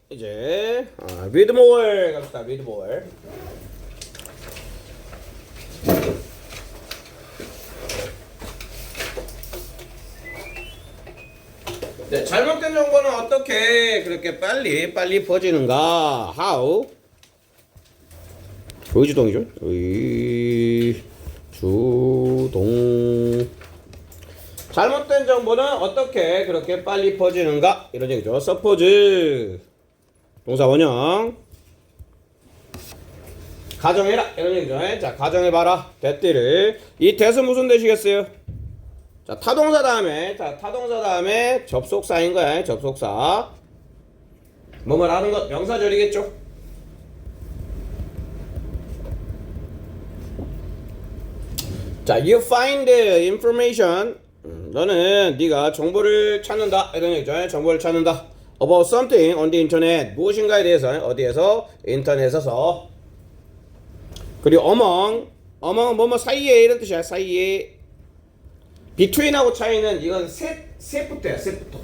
이제 read more 갑시다. read more. 네, 잘못된 정보는 어떻게 그렇게 빨리 퍼지는가? How? 의주동이죠. 의주동. 잘못된 정보는 어떻게 그렇게 빨리 퍼지는가? 이런 얘기죠. Suppose 동사 원형 가정해라 이런 얘기죠. 자, 가정해봐라. that를 이 that은 무슨 that이겠어요? 자, 타동사 다음에 접속사인 거야. 접속사. 뭐뭐 하는 것 명사절이겠죠. 자, you find information. 너는 네가 정보를 찾는다 이런 얘기죠. 정보를 찾는다. About something on the internet. 무엇인가에 대해서 어디에서? 인터넷에서. 그리고 among 뭐뭐 사이에 이런 뜻이야. 사이에. between하고 차이는 이건 셋부터야. 셋부터.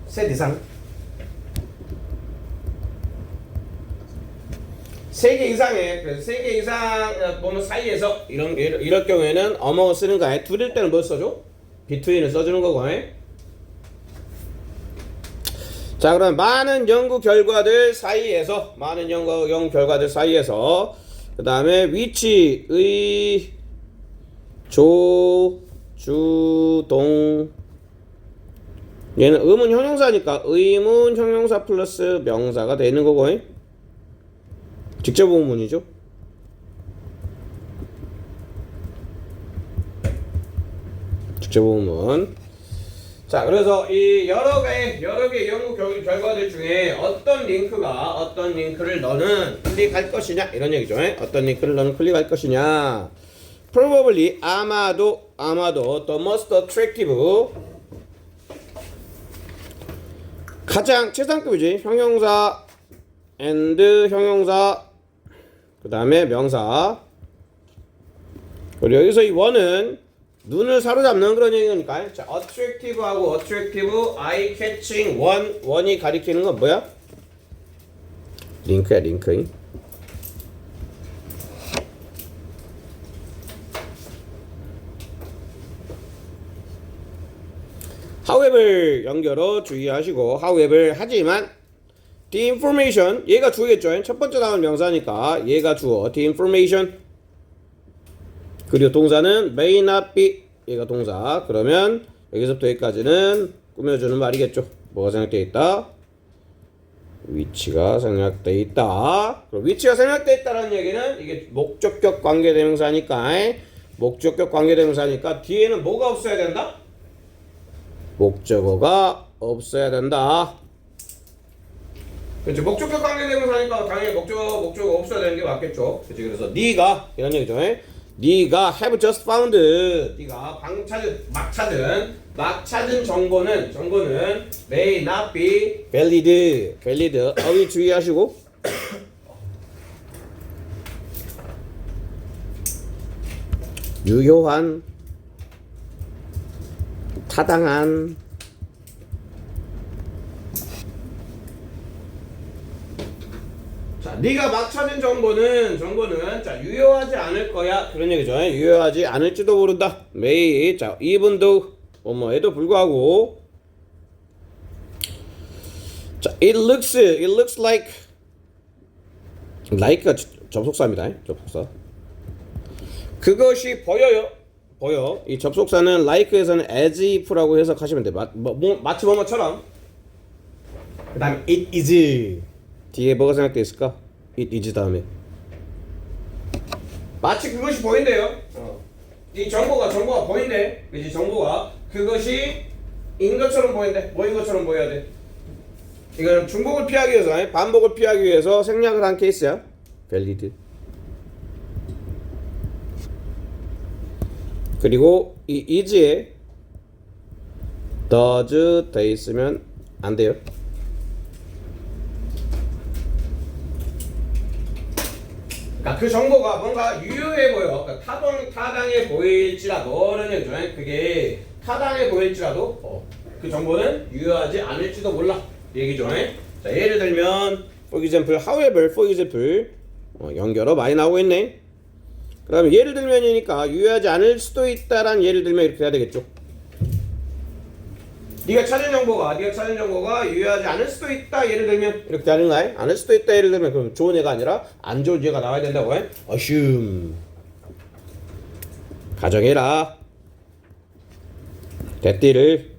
셋 이상. 세 개 이상에 그래서 세 개 이상 보면 사이에서 이럴 경우에는 among 쓰는 거야. 둘일 때는 뭐 써줘? between을 써주는 거고. 자, 그럼 많은 연구 결과들 사이에서 그 다음에 which 주동 얘는 의문 형용사니까 의문 형용사 플러스 명사가 되는 거고. 직접 의문이죠. 직접 의문. 자, 그래서 이 여러 개 연구 결과들 중에 어떤 링크를 너는 클릭할 것이냐 이런 얘기죠. 어떤 링크를 너는 클릭할 것이냐. Probably 아마도 the most attractive 가장 최상급이지. 형용사 and 형용사 그 다음에 명사. 그리고 여기서 이 원은 눈을 사로잡는 그런 얘기니까. 자, attractive하고 attractive, eye catching, 원이 가리키는 건 뭐야? 링크야, 링크. however 연결어 주의하시고 however 하지만 the information 얘가 주어겠죠. 첫 번째 나온 명사니까 얘가 주어 the information. 그리고 동사는 may not be 얘가 동사. 그러면 여기서부터 여기까지는 꾸며주는 말이겠죠. 뭐가 생략되어 있다? 위치가 생략되어 있다. 그럼 위치가 생략되어 있다는 얘기는 이게 목적격 관계대명사니까 뒤에는 뭐가 없어야 된다? 목적어가 없어야 된다. 그렇지. 목적격 관계대명사니까 당연히 목적어 없어야 되는 게 맞겠죠. 그렇지. 그래서 네가 이런 얘기죠. 네가 have just found 네가 막 찾은 정보는 may not be valid 어휘 주의하시고. 유효한 타당한 자, 네가 막 찾은 정보는 자, 유효하지 않을 거야 그런 얘기죠. 유효하지 않을지도 모른다. may 자, even though 뭐에도 불구하고 자, it looks like가 접속사입니다. 접속사. 그것이 보여. 이 접속사는 like에서는 as if라고 해석하시면 돼. 마치 뭐뭐처럼. 그 다음에 it is 뒤에 뭐가 생각돼 있을까? it is 다음에 마치 그것이 보인대요. 이 정보가 보인대. 그지? 정보가 그것이 인 것처럼 보인대. 뭐인 것처럼 보여야 돼. 이거는 중복을 피하기 위해서 반복을 피하기 위해서 생략을 한 케이스야. valid. 그리고 이 is에 does 돼 있으면 안 돼요. 그러니까 그 정보가 뭔가 유효해 보여. 그러니까 타당해 보일지라도 그런 얘기죠. 그게 타당해 보일지라도 그 정보는 유효하지 않을지도 몰라 얘기죠. 자, 예를 들면 for example, however, for example 연결어 많이 나오고 있네. 그 다음에 예를 들면이니까 유효하지 않을 수도 있다란 예를 들면 이렇게 해야 되겠죠. 네가 찾은 정보가 유효하지 않을 수도 있다 예를 들면 이렇게 하는 거야. 않을 수도 있다 예를 들면 그럼 좋은 예가 아니라 안 좋은 예가 나와야 된다고 해. assume 가정해라. 대띠를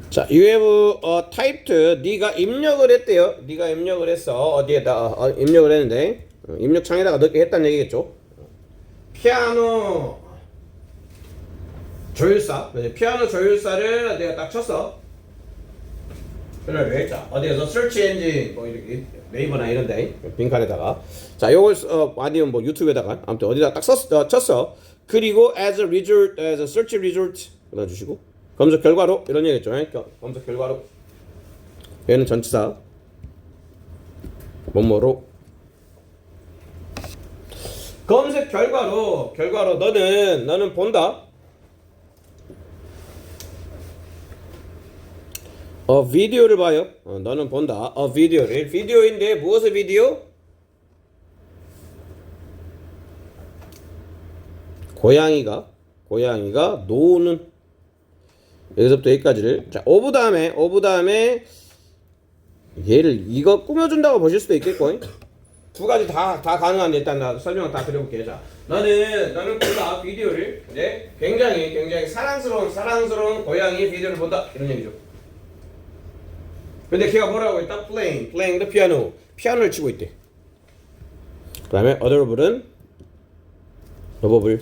자, you have typed. 네가 입력을 했대요. 네가 입력을 했어. 어디에다 입력을 했는데 입력 창에다가 넣게 했다는 얘기겠죠. 피아노 조율사. 피아노 조율사를 내가 딱 쳤어. 그래, 자, 어디에서 search engine 뭐 이렇게 네이버나 이런데 빈칸에다가 자, 요걸 아니면 뭐 유튜브에다가 아무튼 어디다 딱 쳤어. 그리고 as a result, as a search result 넣어주시고. 검색 결과로 이런 얘기겠죠. 검색 결과로 얘는 전치사 뭐뭐로 검색 결과로 너는 본다. 비디오를 봐요. 너는 본다. 비디오를 비디오인데 무엇의 비디오? 고양이가 노는 여기서부터 여기까지를 자 오브 다음에 얘를 이거 꾸며준다고 보실 수도 있겠고 두 가지 다 가능한데 일단 나 설명을 다 드려볼게요. 자 너는 본다 비디오를 이제 굉장히 사랑스러운 고양이 비디오를 본다 이런 얘기죠. 근데 걔가 뭐라고 했다? playing the piano 피아노를 치고 있대. 그 다음에 other은 러버블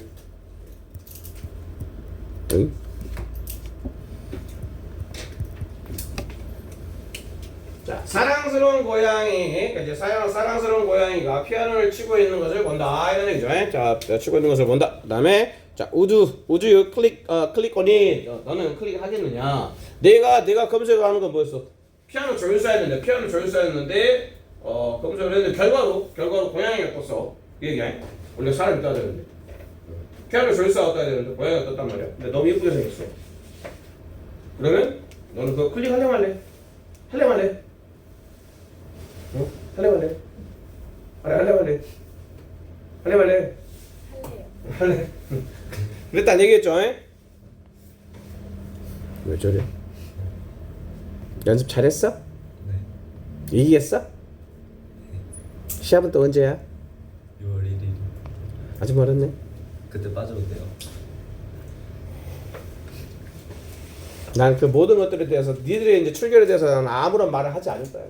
자, 사랑스러운 고양이, 이제 사랑스러운 고양이가 피아노를 치고 있는 것을 본다 이런 얘기죠. 자, 치고 있는 것을 본다. 그다음에 자, would you click on it? 너는 클릭하겠느냐? 내가 검색을 하는 건 뭐였어? 피아노 조율사였는데 검색을 했는데 결과로 고양이가 떴어. 이 얘기야. 원래 사람이 떠야 되는데 피아노 조율사가 떠야 되는데 고양이가 떴단 말이야. 근데 너무 예쁘게 생겼어. 그러면 너는 그거 클릭하려면 할래? 응? 할래? 그랬단 얘기했죠? 왜 저래? 연습 잘했어? 네. 이기겠어? 네. 시합은 또 언제야? 6월 1일. 아직 멀었네. 그때 빠져도 돼요. 난 그 모든 것들에 대해서 니들의 이제 출결에 대해서 나는 아무런 말을 하지 않을 거야.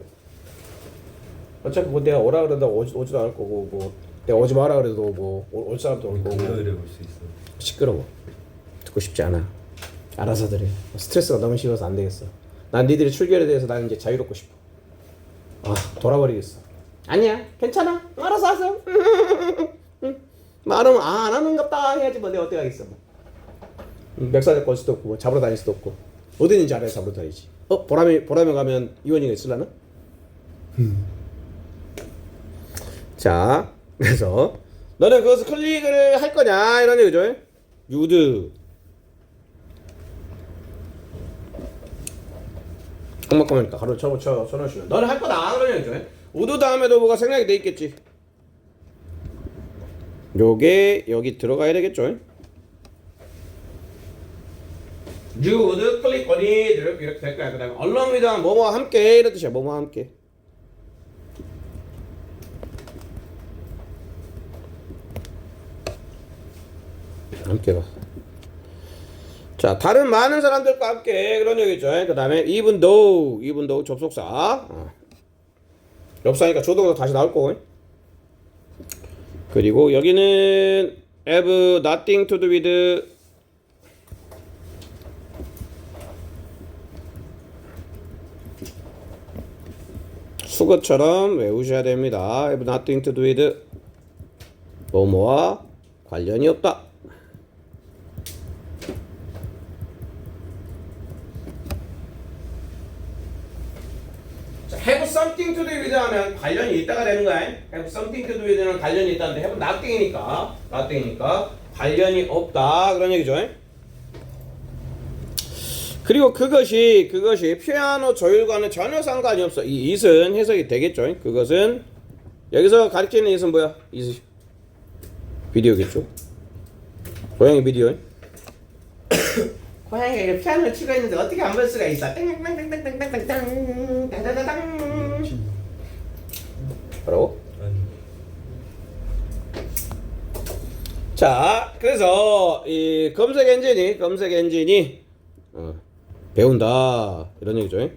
어차피 뭐 내가 오라 그러다가 오지도 않을 거고 뭐 내가 오지 마라 그래도 뭐 올 사람도 없고 금요일에 올 수 있어. 시끄러워. 듣고 싶지 않아. 알아서들 해. 스트레스가 너무 심해서 안 되겠어. 난 니들의 출결에 대해서 나는 이제 자유롭고 싶어. 돌아버리겠어. 아니야, 괜찮아. 알아서 하세요. 말하면 안 하는갑다 해야지 뭐 내가 어떻게 하겠어. 맥사 잡고 올 수도 없고 뭐 잡으러 다닐 수도 없고 어디 있는지 알아야 잡으러 다니지. 보람에 가면 이원이가 있을라나? 자, 그래서 너는 그것을 클릭을 할 거냐 이런 얘기죠. 유드 엄마꺼니까 가로 쳐놓으시면 너는 할 거다 그런 얘기죠. 우드 다음에도 뭐가 생략이 돼 있겠지. 요게 여기 들어가야 되겠죠. You would click on it 이렇게 될 거야. 그 다음에 along with 뭐뭐와 함께 이런 뜻이야. 뭐뭐와 함께. 함께가. 자, 다른 많은 사람들과 함께 그런 얘기죠. 그 다음에 even though 접속사. 접사니까 조동사 다시 나올 거고. 그리고 여기는 have nothing to do with 수거처럼 외우셔야 됩니다. have nothing to do with 뭐뭐와 관련이 없다. have something to do with 하면 관련이 있다가 되는 거야. have something to do with는 관련이 있다는데 have nothing이니까 관련이 없다 그런 얘기죠. 그리고 그것이 피아노 조율과는 전혀 상관이 없어. 이 it은 해석이 되겠죠. 그것은 여기서 가리키는 it은 뭐야? it 비디오겠죠. 고양이 비디오. 고양이가 이렇게 피아노를 치고 있는데 어떻게 안 볼 수가 있어? 땡땡땡땡땡땡땡땡 따다다당. 뭐라고? 아니. 자, 그래서 이 검색 엔진이 배운다 이런 얘기죠.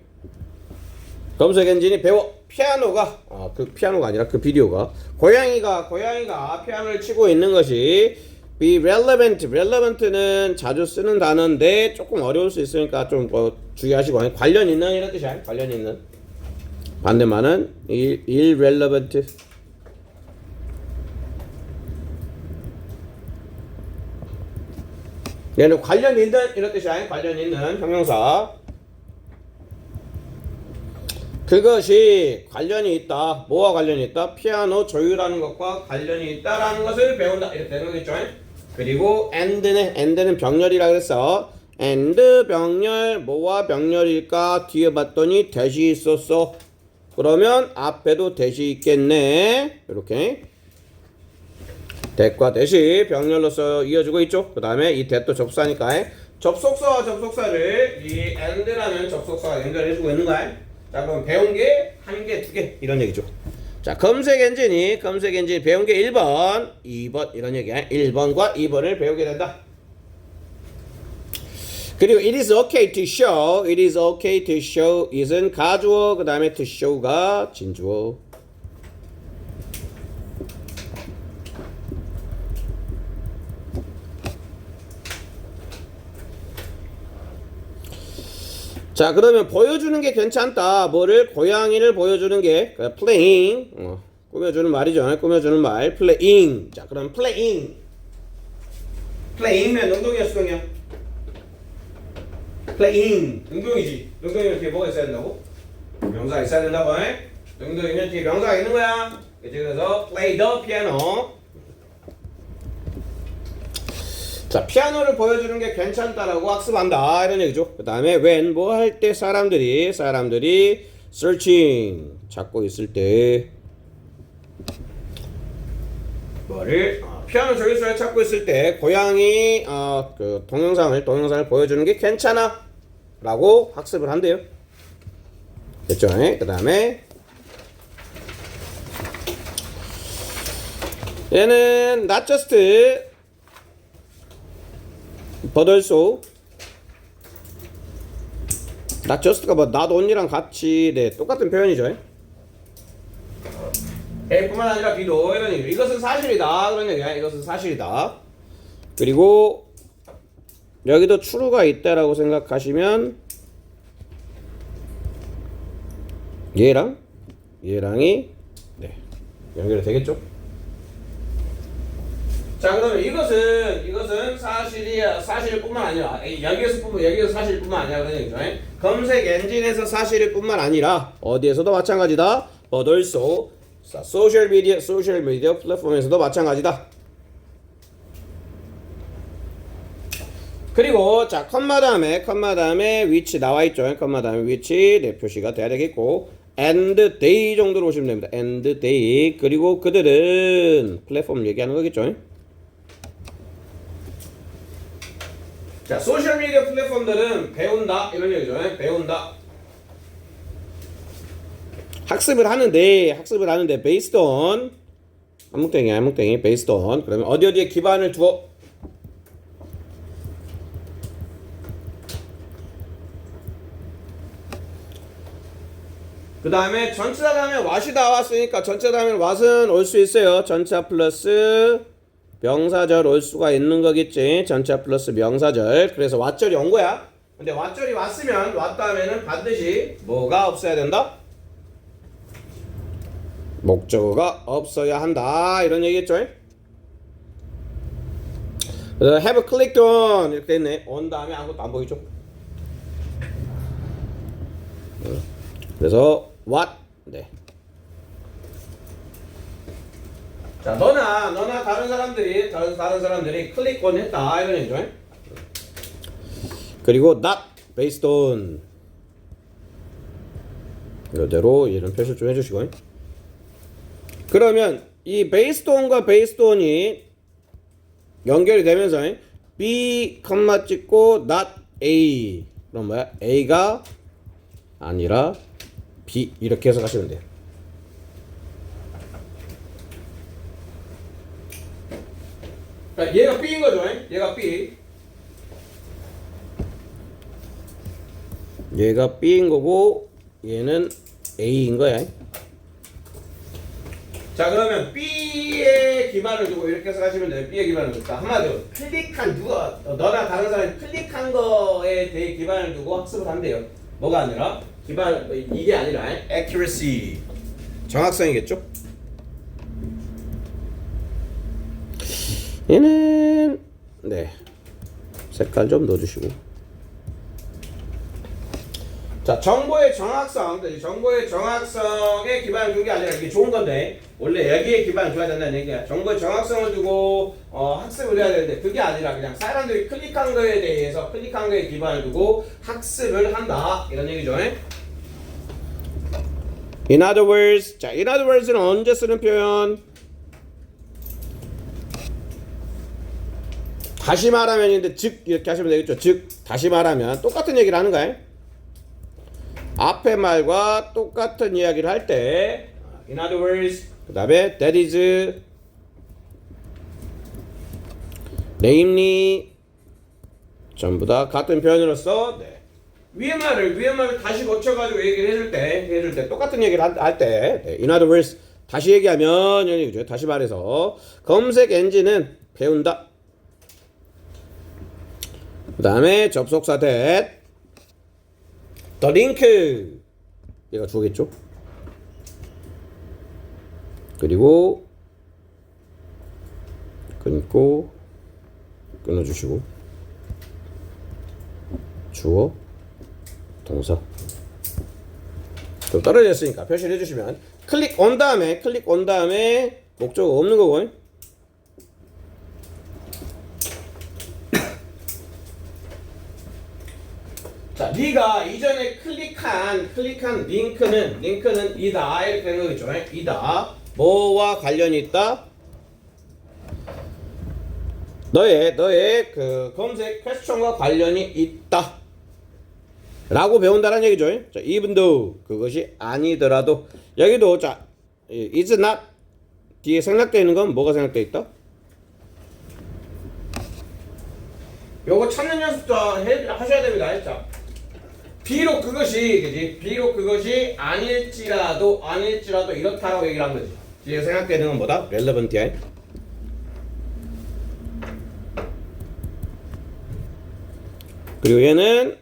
검색 엔진이 배워. 피아노가 그 피아노가 아니라 그 비디오가 고양이가 피아노를 치고 있는 것이 be relevant는 자주 쓰는 단어인데 조금 어려울 수 있으니까 좀 주의하시고 관련 있는 이런 뜻이야. 관련 있는. 반대말은 irrelevant. 얘는 관련 있는 이런 뜻이야. 관련 있는 형용사. 그것이 관련이 있다. 뭐와 관련이 있다? 피아노 조율하는 것과 관련이 있다라는 것을 배운다. 이렇게 되는 거겠죠. 그리고 and는 병렬이라 그랬어. and 병렬 뭐와 병렬일까? 뒤에 봤더니 대시 있었어. 그러면 앞에도 대시 있겠네. 이렇게 대과 대시 병렬로서 이어지고 있죠. 그 다음에 이 대도 접사니까 접속사와 접속사를 이 and라는 접속사가 연결해주고 있는 거야. 자, 그럼 배운 게 한 개, 두 개 이런 얘기죠. 자, 검색 엔진이 배운 게 1번, 2번 이런 얘기야. 1번과 2번을 배우게 된다. 그리고 it is okay to show is은 가주어, 그 다음에 to show가 진주어. 자, 그러면 보여주는 게 괜찮다. 뭐를? 고양이를 보여주는 게 playing. 꾸며주는 말이죠. 꾸며주는 말. playing. 자, 그럼 playing면 능동이야, 수동이야? playing. 능동이지. 능동이면 뒤에 뭐가 있어야 된다고? 명사가 있어야 된다고. 능동이면 뒤에 명사가 있는 거야. 그래서 play the piano. 자, 피아노를 보여주는 게 괜찮다라고 학습한다 이런 얘기죠. 그 다음에 when 뭐 할 때 사람들이 searching 찾고 있을 때 뭐를 피아노 조율수를 찾고 있을 때 고양이 그 동영상을 보여주는 게 괜찮아 라고 학습을 한대요. 됐죠? 그 다음에 얘는 not just but also not just가 뭐 not only랑 같이 똑같은 표현이죠. A뿐만 아니라 B도 이런 얘기. 이것은 사실이다 그런 얘기야. 이것은 사실이다. 그리고 여기도 true가 있다라고 생각하시면 얘랑이 연결이 되겠죠. 자, 그러면 이것은 사실뿐만 아니라 여기에서 사실뿐만 아니라 그런 얘기죠. 검색 엔진에서 사실뿐만 아니라 어디에서도 마찬가지다. but also 소셜 미디어 플랫폼에서도 마찬가지다. 그리고 자, 컴마 다음에 which 나와 있죠. 컴마 다음에 which 표시가 돼야 되겠고 and they 정도로 보시면 됩니다. and they. 그리고 그들은 플랫폼을 얘기하는 거겠죠. 자, 소셜미디어 플랫폼들은 배운다 이런 얘기죠. 배운다. 학습을 하는데 based on 안뭉땡이 based on. 그러면 어디에 기반을 두어 그 다음에 전치사 다음에 what이 나왔으니까 전치사 다음에 what은 올 수 있어요. 전치사 플러스 명사절 올 수가 있는 거겠지. 전치사 플러스 명사절. 그래서 왓절이 온 거야. 근데 왓절이 왔으면 왓 다음에는 반드시 뭐가 없어야 된다? 목적어가 없어야 한다 이런 얘기겠죠. 그래서 have clicked on 이렇게 됐네. on 다음에 아무것도 안 보이죠. 그래서 what 자, 너나 다른 사람들이 클릭 on 했다 이런 얘기죠. 그리고 not based on 이대로 이런 표시 좀 해주시고. 그러면 이 based on과 based on이 연결이 되면서 B, 찍고 not A. 그럼 뭐야? A가 아니라 B 이렇게 해서 가시면 돼요. 그러니까 얘가 B인 거죠. 얘가 B. 얘가 B인 거고 얘는 A인 거야. 자, 그러면 B에 기반을 두고 이렇게 해서 가시면 돼요. B에 기반을 두고. 한마디로 클릭한 누가 너나 다른 사람이 클릭한 거에 대해 기반을 두고 학습을 한대요. 뭐가 아니라 기반 이게 아니라 accuracy 정확성이겠죠? 얘는 네 색깔 좀 넣어주시고. 자, 정보의 정확성, 정보의 정확성에 기반을 둔 게 아니라 이게 좋은 건데 원래 여기에 기반을 둬야 된다는 얘기야. 정보의 정확성을 두고 학습을 해야 되는데 그게 아니라 그냥 사람들이 클릭한 거에 대해서 클릭한 거에 기반을 두고 학습을 한다 이런 얘기죠. In other words, 자, in other words는 언제 쓰는 표현? 다시 말하면인데 즉 이렇게 하시면 되겠죠. 즉 다시 말하면 똑같은 얘기를 하는 거야. 앞에 말과 똑같은 이야기를 할 때 in other words 그 다음에 that is namely 전부 다 같은 표현으로서 네. 위에 말을 다시 고쳐가지고 얘기를 해줄 때 똑같은 얘기를 할 때 네. in other words 다시 얘기하면 이런 얘기죠. 다시 말해서 검색 엔진은 배운다. 그 다음에 접속사 that The link 얘가 주어겠죠. 그리고 끊고 끊어주시고 주어 동사 좀 떨어져 있으니까 표시를 해주시면 클릭 온 다음에 목적어 없는 거고. 자, 네가 이전에 클릭한 링크는 이다 이렇게 되는 거겠죠. 이다. 뭐와 관련이 있다? 너의 그 검색 퀘스천과 관련이 있다. 라고 배운다는 얘기죠. 자, even though 그것이 아니더라도 여기도 자, is not 뒤에 생략되어 있는 건 뭐가 생략되어 있다? 요거 찾는 연습도 하셔야 됩니다. 자. 비록 그것이 아닐지라도 이렇다라고 얘기를 한 거지. 뒤에 생각되는 건 뭐다? relevant야. 그리고 얘는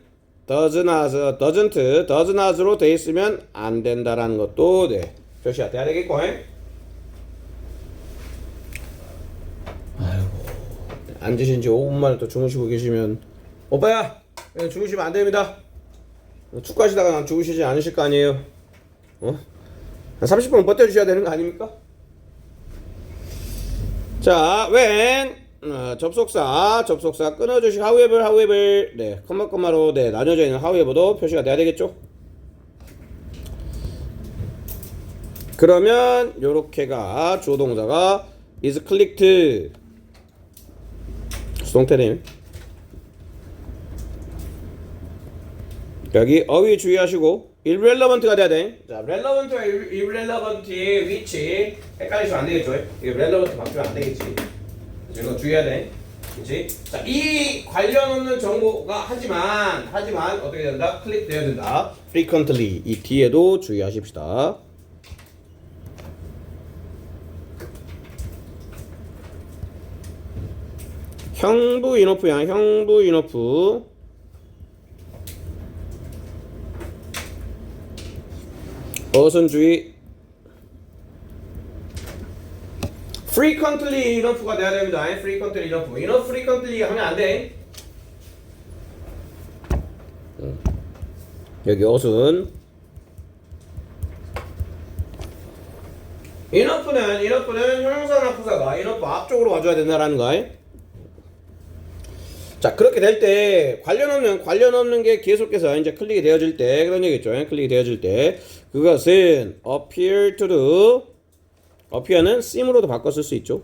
does not로 돼 있으면 안 된다라는 것도 네, 표시가 돼야 되겠고. 아이고, 앉으신 지 5분 만에 또 주무시고 계시면 오빠야 주무시면 안 됩니다. 축구하시다가 난 죽으시지 않으실 거 아니에요. 한 30분 버텨주셔야 되는 거 아닙니까? 자, when 접속사 끊어주시고 however 네, 컴마로 네, 나뉘어져 있는 however도 표시가 돼야 되겠죠. 그러면 요렇게가 주어 동사가 is clicked 수동태네요. 여기 어휘 주의하시고 irrelevant가 돼야 돼. 자, relevant와 irrelevant의 위치 헷갈리시면 안 되겠죠. 이게 relevant 바뀌면 안 되겠지. 이거 주의해야 돼. 그렇지? 자, 이 관련 없는 정보가 하지만 어떻게 된다? 클릭돼야 된다. frequently 이 뒤에도 주의하십시다. 형부 인오프야. 형부 인오프. 어선주의 frequently enough가 돼야 됩니다. frequently enough frequently 하면 안 돼. 여기 어순 enough는 형용사나 부사가 enough 앞쪽으로 와줘야 된다라는 거야. 자, 그렇게 될 때 관련 없는 게 계속해서 이제 클릭이 되어질 때 그런 얘기죠. 클릭이 되어질 때 그것은 appear to로 appear는 seem으로도 바꿔 쓸 수 있죠.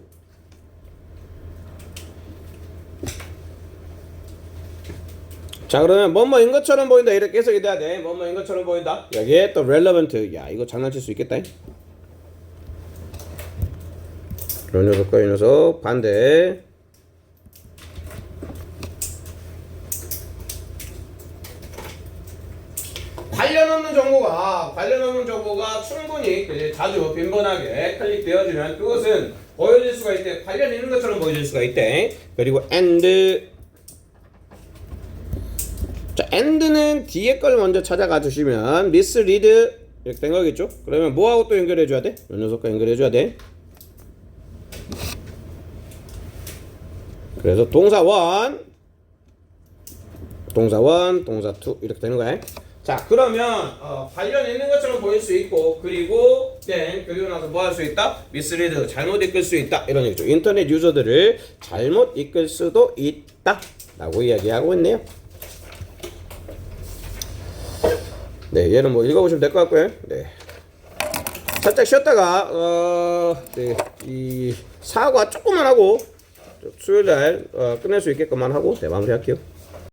자, 그러면 뭐뭐인 것처럼 보인다 이렇게 해석이 돼야 돼. 뭐뭐인 것처럼 보인다. 여기에 또 relevant. 야, 이거 장난칠 수 있겠다. 이런 녀석과 이 녀석 반대. 관련 없는 정보가 충분히 자주 빈번하게 클릭되어지면 그것은 보여질 수가 있대. 관련 있는 것처럼 보여질 수가 있대. 그리고 and. 자, and는 뒤에 걸 먼저 찾아가 주시면 mislead 이렇게 된 거겠죠? 그러면 뭐하고 또 연결해 줘야 돼? 이 녀석과 연결해 줘야 돼. 그래서 동사 1, 동사 2 이렇게 되는 거야. 자, 그러면 관련 있는 것처럼 보일 수 있고 그리고 나서 뭐 할 수 있다? mislead 잘못 이끌 수 있다 이런 얘기죠. 인터넷 유저들을 잘못 이끌 수도 있다 라고 이야기하고 있네요. 네, 얘는 뭐 읽어보시면 될 것 같고요. 네, 살짝 쉬었다가 이 사과 조금만 하고 수요일날 끝낼 수 있게끔만 하고 네, 마무리할게요.